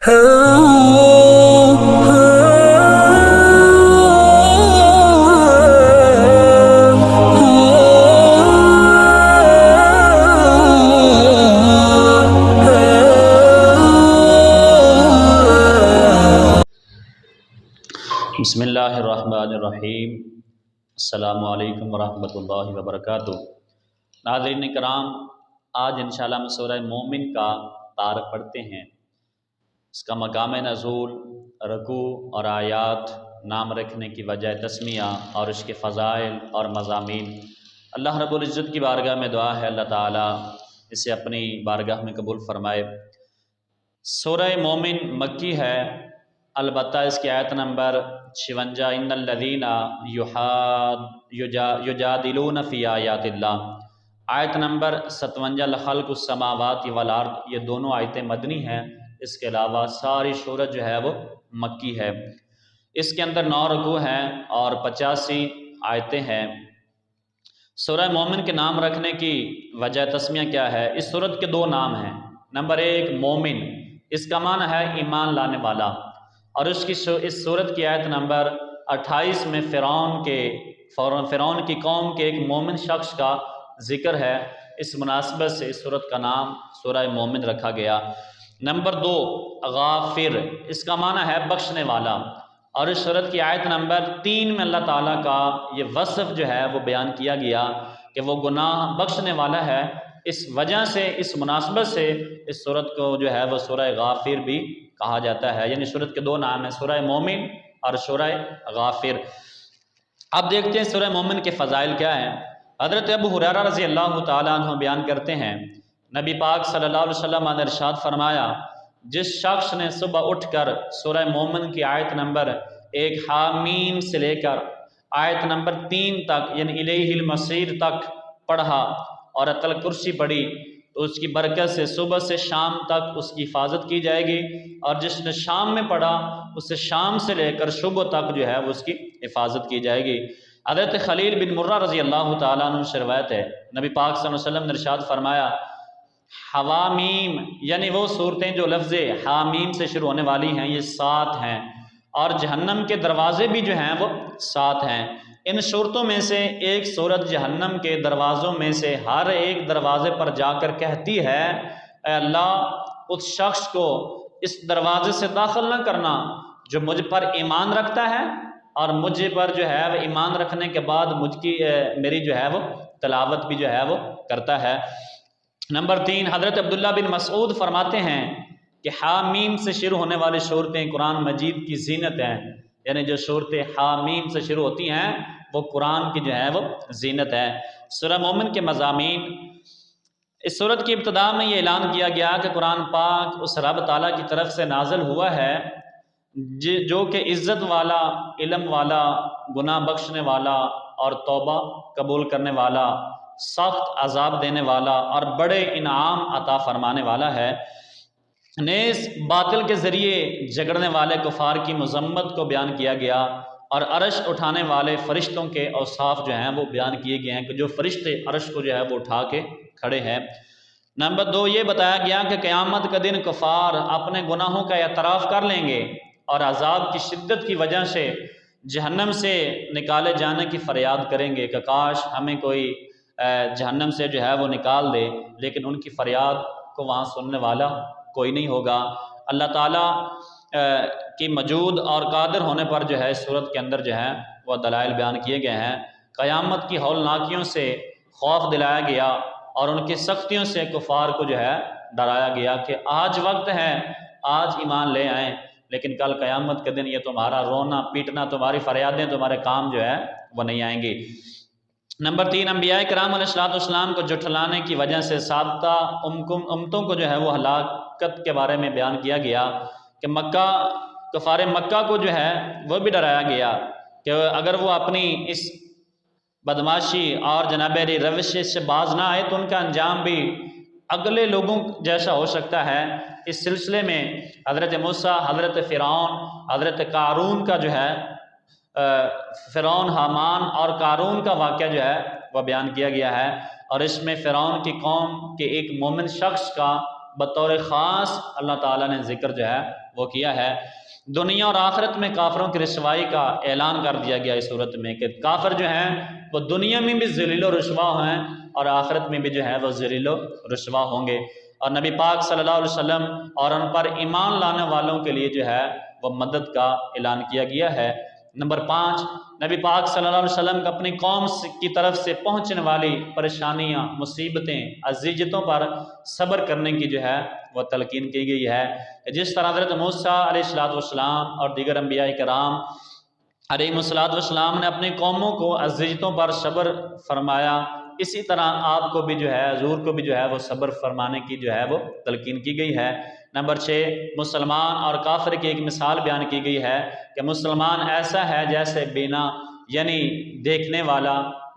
بسم اللہ الرحمن الرحیم۔ السلام علیکم ورحمۃ اللہ وبرکاتہ۔ ناظرین کرام، آج انشاءاللہ ہم سورہ مومن کا تعارف پڑھتے ہیں، اس کا مقام نزول، رکوع اور آیات، نام رکھنے کی وجہ تسمیہ اور اس کے فضائل اور مضامین۔ اللہ رب العزت کی بارگاہ میں دعا ہے اللہ تعالیٰ اسے اپنی بارگاہ میں قبول فرمائے۔ سورہ مومن مکی ہے، البتہ اس کی آیت نمبر 56، ان الذین یجادلون فی آیات اللہ، آیت نمبر 57، لخلق السماوات والارض، یہ دونوں آیتیں مدنی ہیں، اس کے علاوہ ساری سورت جو ہے وہ مکی ہے۔ اس کے اندر 9 رکوع ہیں اور 85 آیتیں ہیں۔ سورہ مومن کے نام رکھنے کی وجہ تسمیہ کیا ہے؟ اس سورت کے 2 نام ہیں۔ نمبر 1 مومن، اس کا معنی ہے ایمان لانے والا، اور اس سورت کی آیت نمبر 28 میں فرعون کی قوم کے ایک مومن شخص کا ذکر ہے، اس مناسبت سے اس سورت کا نام سورہ مومن رکھا گیا۔ نمبر 2 غافر، اس کا معنی ہے بخشنے والا، اور اس سورت کی آیت نمبر 3 میں اللہ تعالیٰ کا یہ وصف جو ہے وہ بیان کیا گیا کہ وہ گناہ بخشنے والا ہے۔ اس وجہ سے، اس مناسبت سے اس سورت کو جو ہے وہ سورہ غافر بھی کہا جاتا ہے، یعنی سورت کے 2 نام ہیں، سورہ مومن اور سورہ غافر۔ اب دیکھتے ہیں سورہ مومن کے فضائل کیا ہیں۔ حضرت ابو ہریرہ رضی اللہ تعالیٰ عنہ بیان کرتے ہیں، نبی پاک صلی اللہ علیہ وسلم نے ارشاد فرمایا، جس شخص نے صبح اٹھ کر سورہ مومن کی آیت نمبر 1 حامیم سے لے کر آیت نمبر 3 تک، یعنی الیہ المصیر تک پڑھا اور آیت الکرسی پڑھی، تو اس کی برکت سے صبح سے شام تک اس کی حفاظت کی جائے گی، اور جس نے شام میں پڑھا اس سے شام سے لے کر صبح تک جو ہے وہ اس کی حفاظت کی جائے گی۔ حضرت خلیل بن مرہ رضی اللہ تعالیٰ عنہ سے روایت ہے، نبی پاک صلی اللہ علیہ وسلم نے ارشاد فرمایا، حوامیم، یعنی وہ صورتیں جو لفظ حامیم سے شروع ہونے والی ہیں، یہ 7 ہیں، اور جہنم کے دروازے بھی جو ہیں وہ 7 ہیں۔ ان صورتوں میں سے ایک صورت جہنم کے دروازوں میں سے ہر ایک دروازے پر جا کر کہتی ہے، اے اللہ اس شخص کو اس دروازے سے داخل نہ کرنا جو مجھ پر ایمان رکھتا ہے اور مجھے پر جو ہے وہ ایمان رکھنے کے بعد میری جو ہے وہ تلاوت بھی جو ہے وہ کرتا ہے۔ نمبر 3 حضرت عبداللہ بن مسعود فرماتے ہیں کہ حامیم سے شروع ہونے والی صورتیں قرآن مجید کی زینت ہیں، یعنی جو صورتیں حامیم سے شروع ہوتی ہیں وہ قرآن کی جو ہے وہ زینت ہے۔ سورہ مومن کے مضامین، اس سورت کی ابتدا میں یہ اعلان کیا گیا کہ قرآن پاک اس رب تعالیٰ کی طرف سے نازل ہوا ہے جو کہ عزت والا، علم والا، گناہ بخشنے والا اور توبہ قبول کرنے والا، سخت عذاب دینے والا اور بڑے انعام عطا فرمانے والا ہے۔ نیز باطل کے ذریعے جھگڑنے والے کفار کی مذمت کو بیان کیا گیا، اور عرش اٹھانے والے فرشتوں کے اوصاف جو ہیں وہ بیان کیے گئے ہیں کہ جو فرشتے عرش کو جو ہے وہ اٹھا کے کھڑے ہیں۔ نمبر 2 یہ بتایا گیا کہ قیامت کا دن کفار اپنے گناہوں کا اعتراف کر لیں گے اور عذاب کی شدت کی وجہ سے جہنم سے نکالے جانے کی فریاد کریں گے کہ کاش ہمیں کوئی جہنم سے جو ہے وہ نکال دے، لیکن ان کی فریاد کو وہاں سننے والا کوئی نہیں ہوگا۔ اللہ تعالیٰ کی موجود اور قادر ہونے پر جو ہے اس صورت کے اندر جو ہے وہ دلائل بیان کیے گئے ہیں۔ قیامت کی ہولناکیوں سے خوف دلایا گیا اور ان کی سختیوں سے کفار کو جو ہے ڈرایا گیا کہ آج وقت ہے، آج ایمان لے آئیں، لیکن کل قیامت کے دن یہ تمہارا رونا پیٹنا، تمہاری فریادیں، تمہارے کام جو ہے وہ نہیں آئیں گی۔ نمبر 3 انبیاء کرام علیہ السلام کو جھٹلانے کی وجہ سے سابقہ امتوں کو جو ہے وہ ہلاکت کے بارے میں بیان کیا گیا کہ کفار مکہ کو جو ہے وہ بھی ڈرایا گیا کہ اگر وہ اپنی اس بدماشی اور جناب علی روش سے باز نہ آئے تو ان کا انجام بھی اگلے لوگوں جیسا ہو سکتا ہے۔ اس سلسلے میں حضرت موسیٰ، حضرت فرعون، حضرت قارون کا جو ہے فرعون، حامان اور قارون کا واقعہ جو ہے وہ بیان کیا گیا ہے، اور اس میں فرعون کی قوم کے ایک مومن شخص کا بطور خاص اللہ تعالیٰ نے ذکر جو ہے وہ کیا ہے۔ دنیا اور آخرت میں کافروں کی رسوائی کا اعلان کر دیا گیا اس صورت میں کہ کافر جو ہیں وہ دنیا میں بھی ذلیل و رسوا ہیں اور آخرت میں بھی جو ہے وہ ذلیل و رسوا ہوں گے، اور نبی پاک صلی اللہ علیہ وسلم اور ان پر ایمان لانے والوں کے لیے جو ہے وہ مدد کا اعلان کیا گیا ہے۔ نمبر 5، نبی پاک صلی اللہ علیہ وسلم کو اپنی قوم کی طرف سے پہنچنے والی پریشانیاں، مصیبتیں، اذیتوں پر صبر کرنے کی جو ہے وہ تلقین کی گئی ہے۔ جس طرح حضرت موسیٰ علیہ السلام اور دیگر انبیاء کرام علیہ السلام نے اپنی قوموں کو اذیتوں پر صبر فرمایا، اسی طرح آپ کو بھی جو ہے، حضور کو بھی جو ہے وہ صبر فرمانے کی جو ہے وہ تلقین کی گئی ہے۔ نمبر 6، مسلمان اور کافر کی ایک مثال بیان کی گئی ہے کہ مسلمان ایسا ہے جیسے بینا یعنی دیکھنے والا،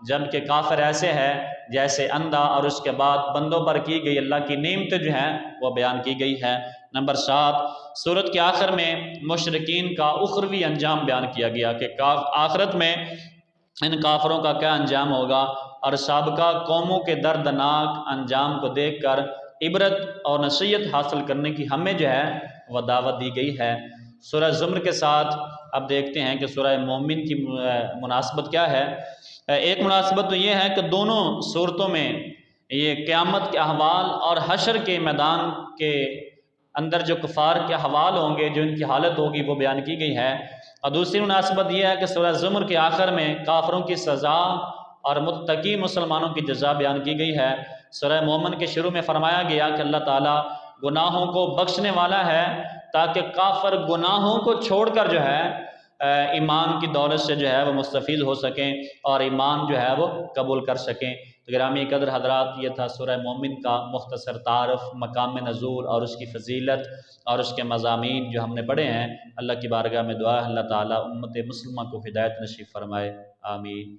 جبکہ کافر ایسے ہے جیسے اندھا، اور اس کے بعد بندوں پر کی گئی اللہ کی نعمتیں جو ہیں وہ بیان کی گئی ہے۔ نمبر 7، سورت کے آخر میں مشرکین کا اخروی انجام بیان کیا گیا کہ آخرت میں ان کافروں کا کیا انجام ہوگا، اور سابقہ قوموں کے دردناک انجام کو دیکھ کر عبرت اور نصیحت حاصل کرنے کی ہمیں جو ہے وہ دعوت دی گئی ہے۔ سورہ زمر کے ساتھ اب دیکھتے ہیں کہ سورہ مومن کی مناسبت کیا ہے۔ ایک مناسبت تو یہ ہے کہ دونوں صورتوں میں یہ قیامت کے احوال اور حشر کے میدان کے اندر جو کفار کے احوال ہوں گے، جو ان کی حالت ہوگی، وہ بیان کی گئی ہے۔ اور دوسری مناسبت یہ ہے کہ سورہ زمر کے آخر میں کافروں کی سزا اور متقی مسلمانوں کی جزا بیان کی گئی ہے۔ سورہ مومن کے شروع میں فرمایا گیا کہ اللہ تعالیٰ گناہوں کو بخشنے والا ہے تاکہ کافر گناہوں کو چھوڑ کر جو ہے ایمان کی دولت سے جو ہے وہ مستفید ہو سکیں اور ایمان جو ہے وہ قبول کر سکیں۔ تو گرامی قدر حضرات، یہ تھا سورہ مومن کا مختصر تعارف، مقام نزول اور اس کی فضیلت اور اس کے مضامین جو ہم نے پڑھے ہیں۔ اللہ کی بارگاہ میں دعا ہے اللہ تعالیٰ امت مسلمہ کو ہدایت نصیب فرمائے، آمین۔